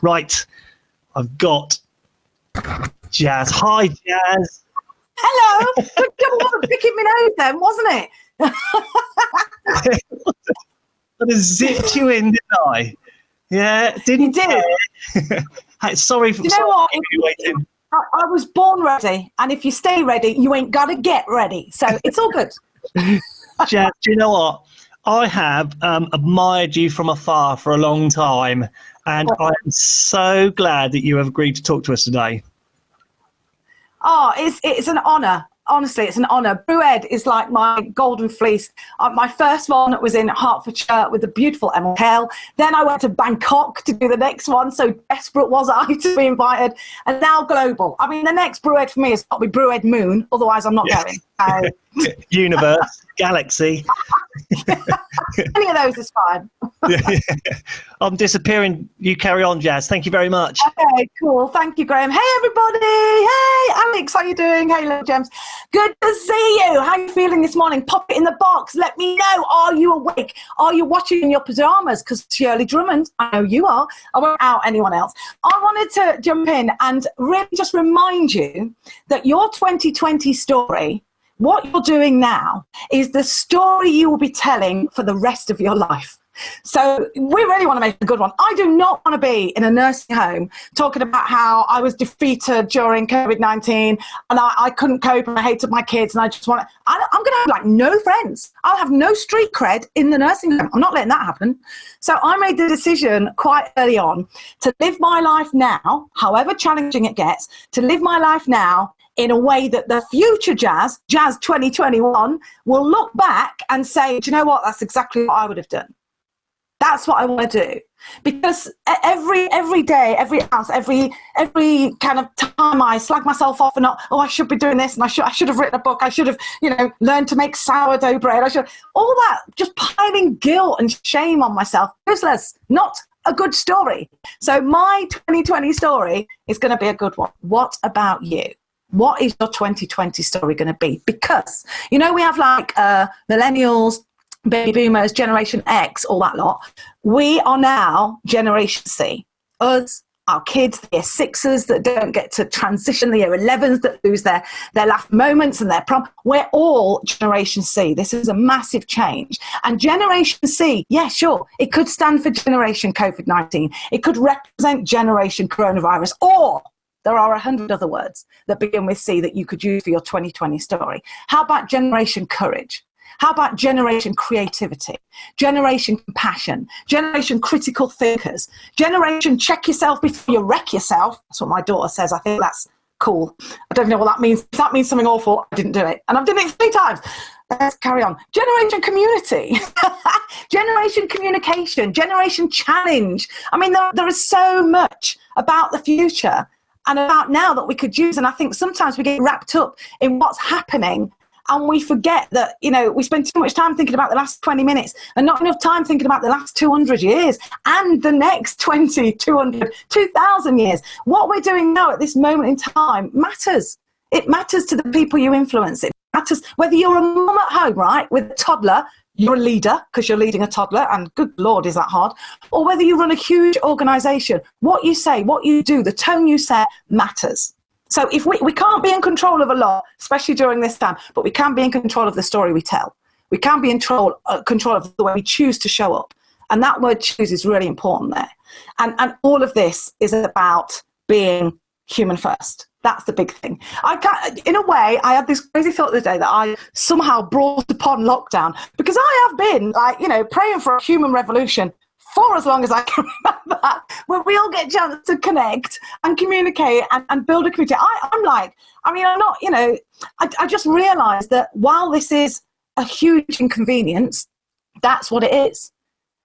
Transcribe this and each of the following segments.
Right, I've got Jaz. Hi, Jaz. Hello. Good job of picking me nose then, wasn't it? I zipped you in, didn't I? Yeah, didn't You did. care. Hey, sorry for You know what? you waiting. I was born ready, and if you stay ready, you ain't got to get ready. So it's all good. Jaz, do you know what? I have admired you from afar for a long time, and I am so glad that you have agreed to talk to us today. Oh, it's an honour. Honestly, it's an honour. Brewed is like my golden fleece. My first one was in Hertfordshire with the beautiful Emma Hale. Then I went to Bangkok to do the next one. So desperate was I to be invited. And now global. I mean, the next Brewed for me has got to be Brewed Moon. Otherwise, I'm not going. Universe, galaxy. Any of those is fine. I'm disappearing. You carry on, Jaz. Thank you very much. Okay, cool. Thank you, Graham. Hey, everybody. Hey, Alex, how you doing? Hey, little gems. Good to see you. How are you feeling this morning? Pop it in the box. Let me know. Are you awake? Are you watching in your pajamas? Because Shirley Drummond, I know you are. I won't out anyone else. I wanted to jump in and really just remind you that your 2020 story, what you're doing now, is the story you will be telling for the rest of your life. So we really want to make a good one. I do not want to be in a nursing home talking about how I was defeated during COVID-19 and I couldn't cope and I hated my kids and I just want to, I'm going to have like no friends. I'll have no street cred in the nursing home. I'm not letting that happen. So I made the decision quite early on to live my life now, however challenging it gets, to live my life now in a way that the future Jaz 2021, will look back and say, do you know what? That's exactly what I would have done. That's what I want to do, because every day, every ounce, every kind of time I slag myself off and not, oh, I should be doing this and I should have written a book. I should have, learned to make sourdough bread. All that, just piling guilt and shame on myself. Useless, not a good story. So my 2020 story is going to be a good one. What about you? What is your 2020 story going to be? Because, we have like millennials, baby boomers, Generation X, all that lot. We are now Generation C. Us, our kids, the year sixers that don't get to transition, the year 11s that lose their last moments and their prom. We're all Generation C. This is a massive change. And Generation C, yeah, sure, it could stand for Generation COVID-19. It could represent Generation Coronavirus, or there are 100 other words that begin with C that you could use for your 2020 story. How about Generation Courage? How about Generation Creativity, Generation Compassion, Generation Critical Thinkers, Generation Check Yourself Before You Wreck Yourself? That's what my daughter says. I think that's cool. I don't know what that means. If that means something awful, I didn't do it. And I've done it 3 times. Let's carry on. Generation Community, Generation Communication, Generation Challenge. I mean, there is so much about the future and about now that we could use. And I think sometimes we get wrapped up in what's happening and we forget that, we spend too much time thinking about the last 20 minutes and not enough time thinking about the last 200 years and the next 20, 200, 2,000 years. What we're doing now at this moment in time matters. It matters to the people you influence. It matters whether you're a mum at home, right, with a toddler. You're a leader because you're leading a toddler, and good Lord, is that hard? Or whether you run a huge organisation, what you say, what you do, the tone you set matters. So if we can't be in control of a lot, especially during this time, but we can be in control of the story we tell. We can be in control of the way we choose to show up. And that word choose is really important there. And all of this is about being human first. That's the big thing. In a way, I had this crazy thought the other day that I somehow brought upon lockdown, because I have been praying for a human revolution for as long as I can remember, where we all get a chance to connect and communicate and build a community. I just realised that while this is a huge inconvenience, that's what it is.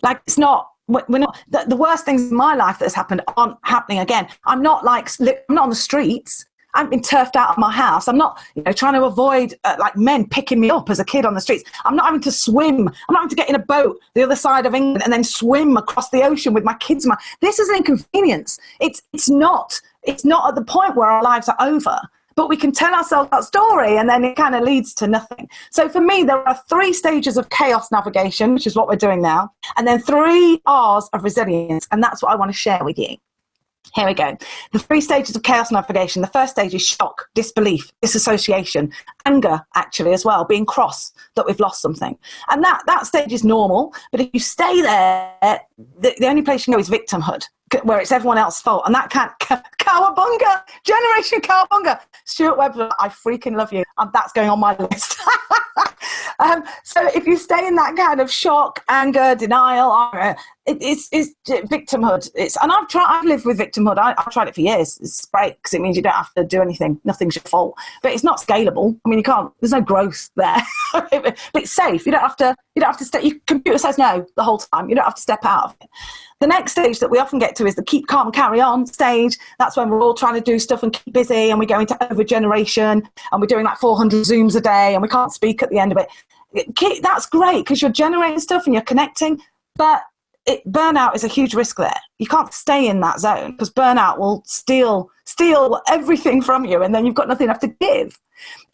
Like, it's not, we're not, the worst things in my life that has happened aren't happening again. I'm not on the streets. I've been turfed out of my house. I'm not, trying to avoid men picking me up as a kid on the streets. I'm not having to swim. I'm not having to get in a boat the other side of England and then swim across the ocean with my kids. This is an inconvenience. It's not at the point where our lives are over. But we can tell ourselves that story and then it kind of leads to nothing. So for me, there are 3 stages of chaos navigation, which is what we're doing now, and then 3 R's of resilience. And that's what I want to share with you. Here we go. The 3 stages of chaos navigation. The first stage is shock, disbelief, disassociation, anger, actually, as well, being cross that we've lost something. And that stage is normal, but if you stay there, the only place you can go is victimhood, where it's everyone else's fault. And that can't, cowabunga, generation cowabunga. Stuart Webber, I freaking love you. That's going on my list. So if you stay in that kind of shock, anger, denial, it's victimhood. And I've lived with victimhood. I've tried it for years. It's great because it means you don't have to do anything. Nothing's your fault. But it's not scalable. I mean, you can't. There's no growth there. But it's safe. You don't have to step. Your computer says no the whole time. You don't have to step out of it. The next stage that we often get to is the keep calm and carry on stage. That's when we're all trying to do stuff and keep busy, and we go into overgeneration, and we're doing like 400 Zooms a day, and we can't speak at the end of it. That's great because you're generating stuff and you're connecting, but burnout is a huge risk there. You can't stay in that zone because burnout will steal everything from you, and then you've got nothing left to give.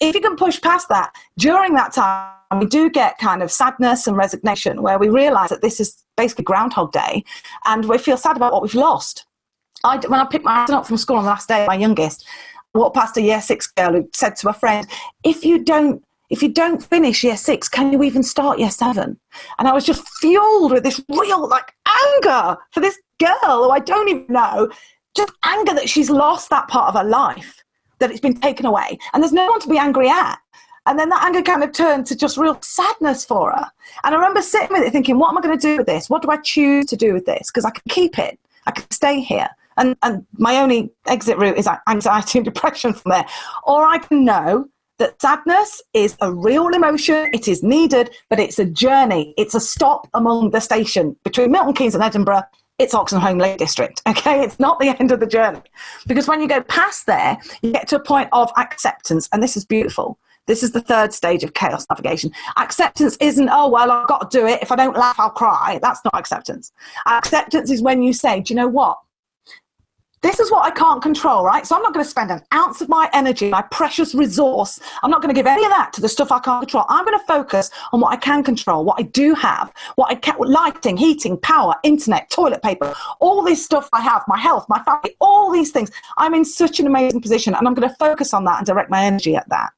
If you can push past that, during that time, we do get kind of sadness and resignation where we realize that this is basically Groundhog Day and we feel sad about what we've lost. When I picked my son up from school on the last day, my youngest, I walked past a year 6 girl who said to a friend, if you don't finish year 6, can you even start year 7? And I was just fueled with this real anger for this girl who I don't even know, just anger that she's lost that part of her life, that it's been taken away. And there's no one to be angry at. And then that anger kind of turned to just real sadness for her. And I remember sitting with it thinking, what am I going to do with this? What do I choose to do with this? Because I can keep it. I can stay here. And my only exit route is anxiety and depression from there. Or I can know that sadness is a real emotion. It is needed, but it's a journey. It's a stop among the station between Milton Keynes and Edinburgh. It's Oxenholme Lake District, okay? It's not the end of the journey. Because when you go past there, you get to a point of acceptance, and this is beautiful. This is the 3rd stage of chaos navigation. Acceptance isn't, oh, well, I've got to do it. If I don't laugh, I'll cry. That's not acceptance. Acceptance is when you say, do you know what? This is what I can't control, right? So I'm not going to spend an ounce of my energy, my precious resource. I'm not going to give any of that to the stuff I can't control. I'm going to focus on what I can control, what I do have, lighting, heating, power, internet, toilet paper, all this stuff I have, my health, my family, all these things. I'm in such an amazing position, and I'm going to focus on that and direct my energy at that.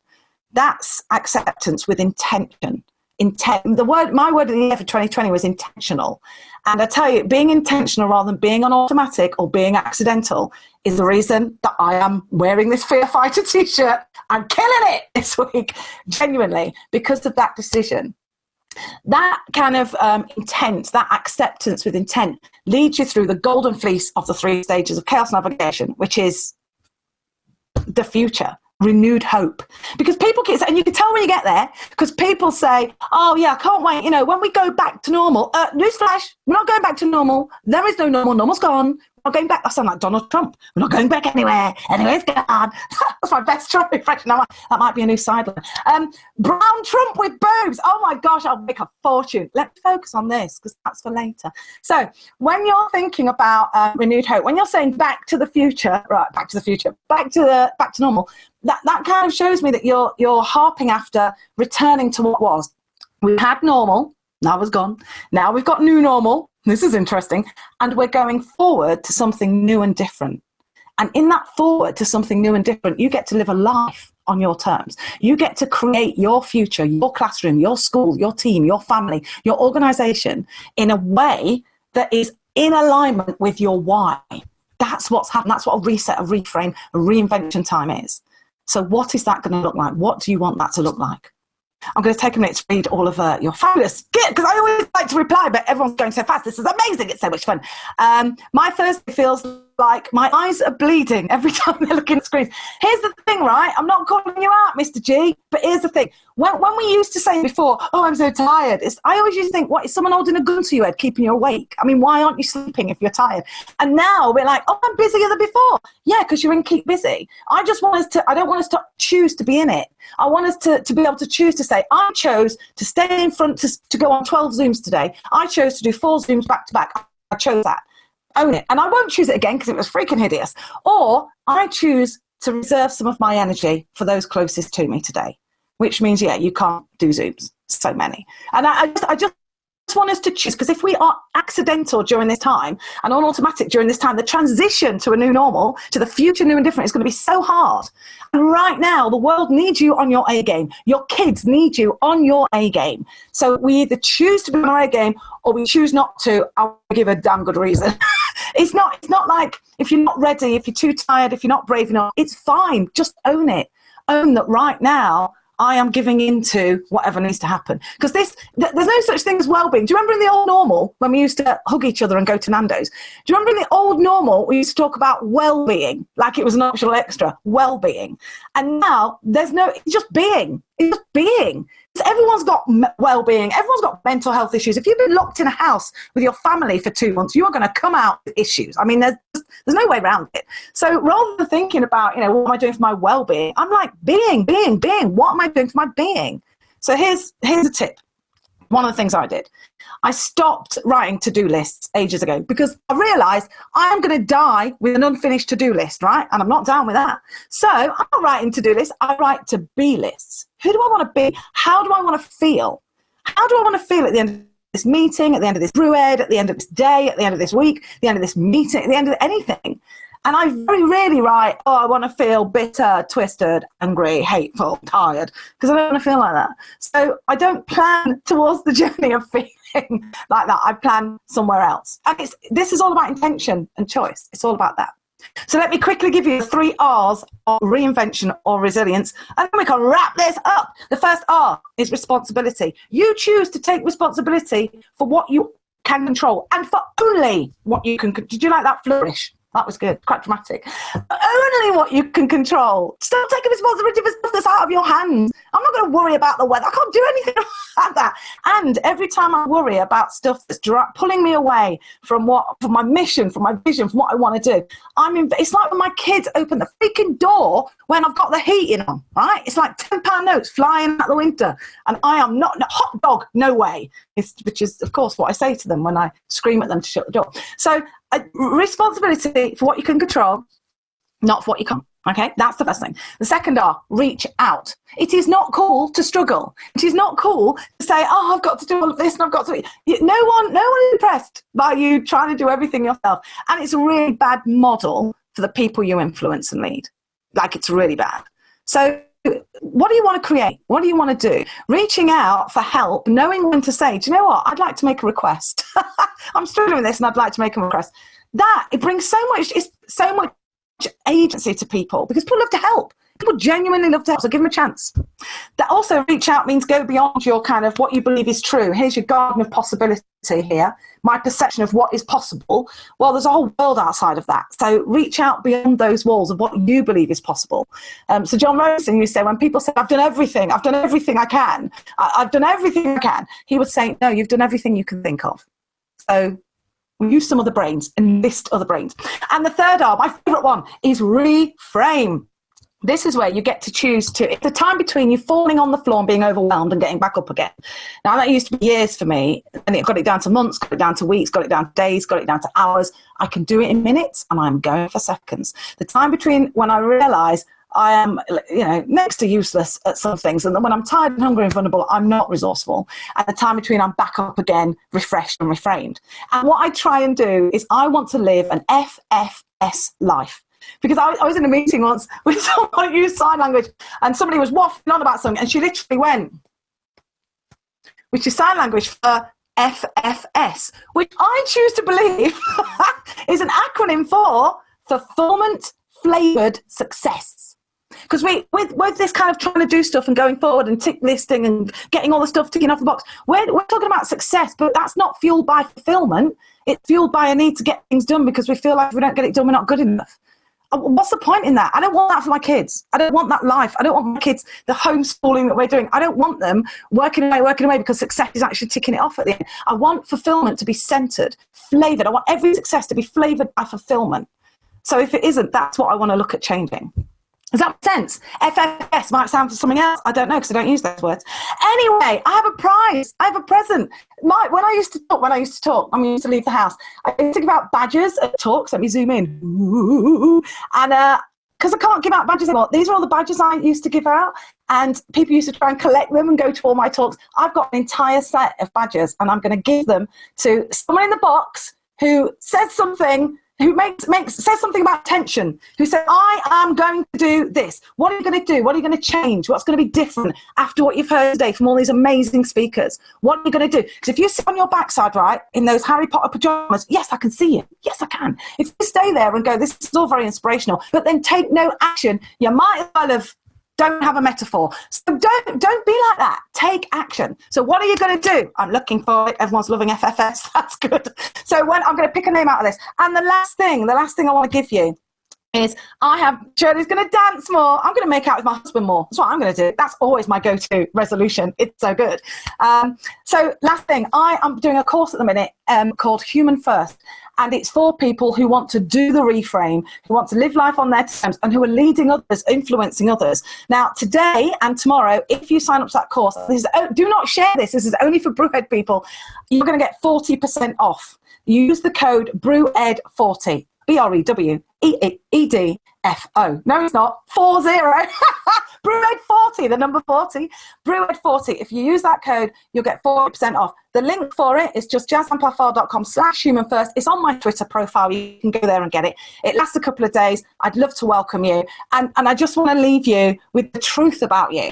That's acceptance with intention. My word of the year for 2020 was intentional. And I tell you, being intentional rather than being on automatic or being accidental is the reason that I am wearing this Fear Fighter t-shirt. I'm killing it this week, genuinely, because of that decision. That kind of intent, that acceptance with intent, leads you through the golden fleece of the 3 stages of chaos navigation, which is the future. Renewed hope, because people get, and you can tell when you get there, because people say, oh yeah, I can't wait, when we go back to normal. Newsflash, we're not going back to normal. There is no normal. Normal's gone. We're not going back. I sound like Donald Trump. We're not going back anywhere. Anywhere's gone. That's my best Trump impression. That might be a new sideline. Brown Trump with boobs. Oh my gosh, I'll make a fortune. Let's focus on this because that's for later. So when you're thinking about renewed hope, when you're saying back to the future, right, back to normal, that kind of shows me that you're harping after returning to what was. We had normal, now it's gone. Now we've got new normal. This is interesting. And we're going forward to something new and different. And in that forward to something new and different, you get to live a life on your terms. You get to create your future, your classroom, your school, your team, your family, your organization in a way that is in alignment with your why. That's what's happened. That's what a reset, a reframe, a reinvention time is. So what is that going to look like? What do you want that to look like? I'm going to take a minute to read all of your fabulous, because I always like to reply, but everyone's going so fast. This is amazing. It's so much fun. My Thursday feels like my eyes are bleeding every time they're looking at screens. Here's the thing, right? I'm not calling you out, Mr. G, but here's the thing. When we used to say before, oh, I'm so tired, I always used to think, what, is someone holding a gun to your head, keeping you awake? I mean, why aren't you sleeping if you're tired? And now we're like, oh, I'm busier than before. Yeah, because you're in keep busy. I don't want us to choose to be in it. I want us to be able to choose to say, I chose to stay in front, to go on 12 Zooms today. I chose to do 4 Zooms back to back. I chose that. Own it. And I won't choose it again because it was freaking hideous. Or I choose to reserve some of my energy for those closest to me today, which means, yeah, you can't do Zooms, so many. And I just just want us to choose, because if we are accidental during this time and on automatic during this time, the transition to a new normal, to the future new and different, is going to be so hard. And right now, the world needs you on your A game. Your kids need you on your A game. So we either choose to be on our A game or we choose not to. I'll give a damn good reason. It's not like if you're not ready, if you're too tired, if you're not brave enough, it's fine. Just own it. Own that right now I am giving into whatever needs to happen. Because there's no such thing as well-being. Do you remember in the old normal when we used to hug each other and go to Nando's? Do you remember in the old normal we used to talk about well-being like it was an optional extra, well-being? And now it's just being. It's just being. Everyone's got well-being. Everyone's got mental health issues. If you've been locked in a house with your family for 2 months, you are going to come out with issues. I mean, there's no way around it. So rather than thinking about, what am I doing for my well-being, I'm like, being. What am I doing for my being? So here's a tip. One of the things I did, I stopped writing to-do lists ages ago because I realized I am going to die with an unfinished to-do list, right? And I'm not down with that. So I'm not writing to-do lists. I write to-be lists. Who do I want to be? How do I want to feel? How do I want to feel at the end of this meeting, at the end of this brew ed, at the end of this day, at the end of this week, at the end of this meeting, at the end of anything? And I very rarely write, I want to feel bitter, twisted, angry, hateful, tired, because I don't want to feel like that. So I don't plan towards the journey of feeling like that. I plan somewhere else. And this is all about intention and choice. It's all about that. So let me quickly give you the 3 R's of reinvention or resilience, and then we can wrap this up. The first R is responsibility. You choose to take responsibility for what you can control and for only what you can. Did you like that flourish? That was good, quite dramatic. Only what you can control. Stop taking responsibility for stuff that's out of your hands. I'm not going to worry about the weather. I can't do anything about that. And every time I worry about stuff that's pulling me away from my mission, from my vision, from what I want to do, it's like when my kids open the freaking door when I've got the heating on, right? It's like £10 notes flying out the window. And I am not, hot dog, no way. Which is, of course, what I say to them when I scream at them to shut the door. So responsibility for what you can control, not for what you can't. Okay, that's the first thing. The second R, reach out. It is not cool to struggle. It is not cool to say, I've got to do all of this and I've got to. No one is impressed by you trying to do everything yourself. And it's a really bad model for the people you influence and lead. Like, it's really bad. So what do you want to create? What do you want to do? Reaching out for help, knowing when to say, do you know what? I'd like to make a request. I'm struggling with this and I'd like to make a request. It brings so much agency to people because people love to help. People genuinely love to help, so give them a chance. That also, reach out means go beyond your kind of what you believe is true. Here's your garden of possibility here, my perception of what is possible. Well, there's a whole world outside of that. So reach out beyond those walls of what you believe is possible. So John Rosen used to say, when people say, I've done everything I can, I've done everything I can, he would say, no, you've done everything you can think of. So use some other brains, enlist other brains. And the third R, my favorite one, is reframe. This is where you get to choose it's the time between you falling on the floor and being overwhelmed and getting back up again. Now, that used to be years for me, and it got it down to months, got it down to weeks, got it down to days, got it down to hours. I can do it in minutes, and I'm going for seconds. The time between when I realise I am, next to useless at some things, and then when I'm tired and hungry and vulnerable, I'm not resourceful. And the time between, I'm back up again, refreshed and reframed. And what I try and do is I want to live an FFS life. Because I was in a meeting once with someone who used sign language, and somebody was waffling on about something, and she literally went, which is sign language for FFS, which I choose to believe is an acronym for Fulfillment Flavoured Success. Because with this kind of trying to do stuff and going forward and tick listing and getting all the stuff ticking off the box, we're talking about success, but that's not fueled by fulfillment. It's fueled by a need to get things done because we feel like if we don't get it done, we're not good enough. What's the point in that? I don't want that for my kids. I don't want that life. I don't want my kids, the homeschooling that we're doing. I don't want them working away because success is actually ticking it off at the end. I want fulfillment to be centered, flavored. I want every success to be flavored by fulfillment. So if it isn't, that's what I want to look at changing. Does that make sense? FFS might sound for something else. I don't know because I don't use those words. Anyway, I have a prize. I have a present. When I used to talk, I used to leave the house. I used to give out badges at talks. Let me zoom in. And because I can't give out badges anymore. These are all the badges I used to give out, and people used to try and collect them and go to all my talks. I've got an entire set of badges, and I'm going to give them to someone in the box who says something, who says something about tension, who says, I am going to do this. What are you going to do? What are you going to change? What's going to be different after what you've heard today from all these amazing speakers? What are you going to do? Because if you sit on your backside, right, in those Harry Potter pajamas, yes, I can see you. Yes, I can. If you stay there and go, this is all very inspirational, but then take no action, you might as well have don't have a metaphor. So don't be like that. Take action. So what are you going to do? I'm looking for it. Everyone's loving FFS. That's good. So I'm going to pick a name out of this. And the last thing I want to give you is Shirley's going to dance more. I'm going to make out with my husband more. That's what I'm going to do. That's always my go-to resolution. It's so good. So last thing, I am doing a course at the minute called Human First. And it's for people who want to do the reframe, who want to live life on their terms, and who are leading others, influencing others. Now, today and tomorrow, if you sign up to that course, do not share this. This is only for Brewhead people. You're going to get 40% off. You use the code BREWED40. BREWEEDFO. No, it's not. 40. Brewhead 40, the number 40. Brewhead 40. If you use that code, you'll get 40% off. The link for it is just jazampaw-farr.com/humanfirst. It's on my Twitter profile. You can go there and get it. It lasts a couple of days. I'd love to welcome you. And I just want to leave you with the truth about you.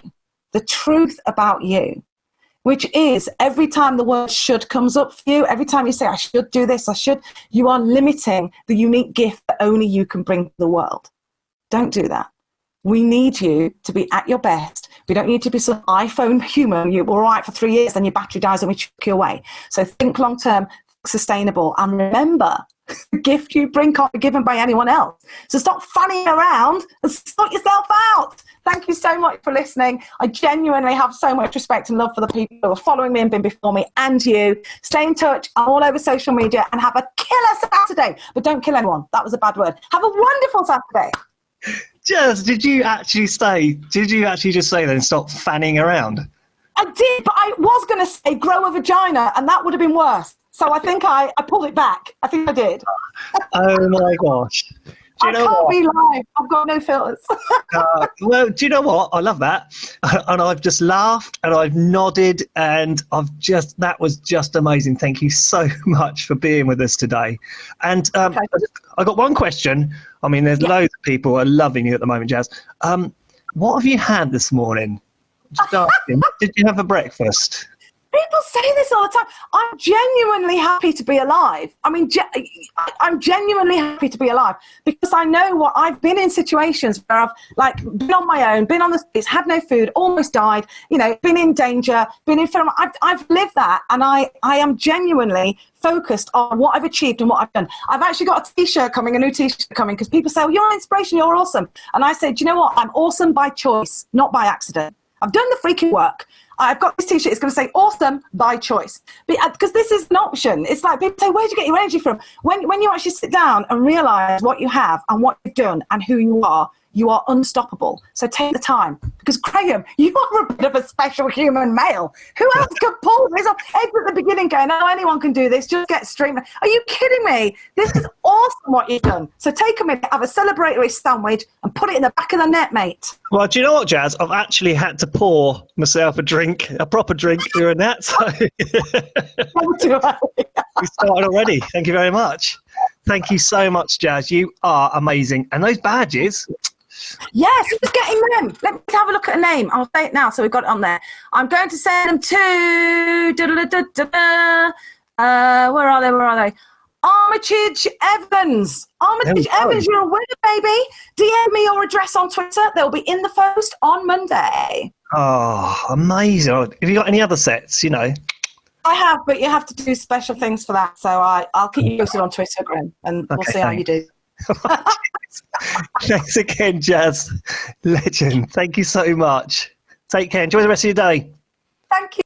The truth about you. Which is every time the word should comes up for you, every time you say, I should do this, you are limiting the unique gift that only you can bring to the world. Don't do that. We need you to be at your best. We don't need to be some iPhone human. You're all right for 3 years, then your battery dies and we chuck you away. So think long-term, sustainable, and remember, the gift you bring can't be given by anyone else. So stop fanning around and sort yourself out. Thank you so much for listening. I genuinely have so much respect and love for the people who are following me and been before me and you. Stay in touch. I'm all over social media, and have a killer Saturday. But don't kill anyone. That was a bad word. Have a wonderful Saturday. Jaz, did you actually just say then stop fanning around? I did, but I was going to say grow a vagina, and that would have been worse. So I think I pulled it back. I think I did. Oh my gosh. I can't be live. I've got no filters. Well, do you know what? I love that. And I've just laughed and I've nodded, and that was just amazing. Thank you so much for being with us today. And okay. I got one question. I mean, there's loads of people who are loving you at the moment, Jaz. What have you had this morning? Just asking. Did you have a breakfast? People say this all the time. I'm genuinely happy to be alive. I mean, I'm genuinely happy to be alive because I know what I've been in situations where I've been on my own, been on the streets, had no food, almost died, been in danger, been in film. I've lived that, and I am genuinely focused on what I've achieved and what I've done. I've actually got a t-shirt coming, a new t-shirt coming, because people say, well, you're an inspiration, you're awesome. And I say, do you know what? I'm awesome by choice, not by accident. I've done the freaking work. I've got this t-shirt. It's going to say awesome by choice. Because this is an option. It's like people say, where do you get your energy from? When you actually sit down and realize what you have and what you've done and who you are unstoppable. So take the time. Because Graham, you are a bit of a special human male. Who else could pull this off? Ed at the beginning going, no, anyone can do this. Just get streamed. Are you kidding me? This is awesome what you've done. So take a minute, have a celebratory sandwich and put it in the back of the net, mate. Well, do you know what, Jaz? I've actually had to pour myself a proper drink during that. So we started already. Thank you very much. Thank you so much, Jaz. You are amazing. And those badges... Yes, who's getting them? Let me have a look at a name. I'll say it now, so we've got it on there. I'm going to send them to... where are they? Armitage Evans. Armitage Evans, you're a winner, baby. DM me your address on Twitter. They'll be in the post on Monday. Oh, amazing. Have you got any other sets, I have, but you have to do special things for that. So I'll keep you posted on Twitter, Grim, and we'll see how you do. Thanks again, Jaz. Legend. Thank you so much. Take care. Enjoy the rest of your day. Thank you.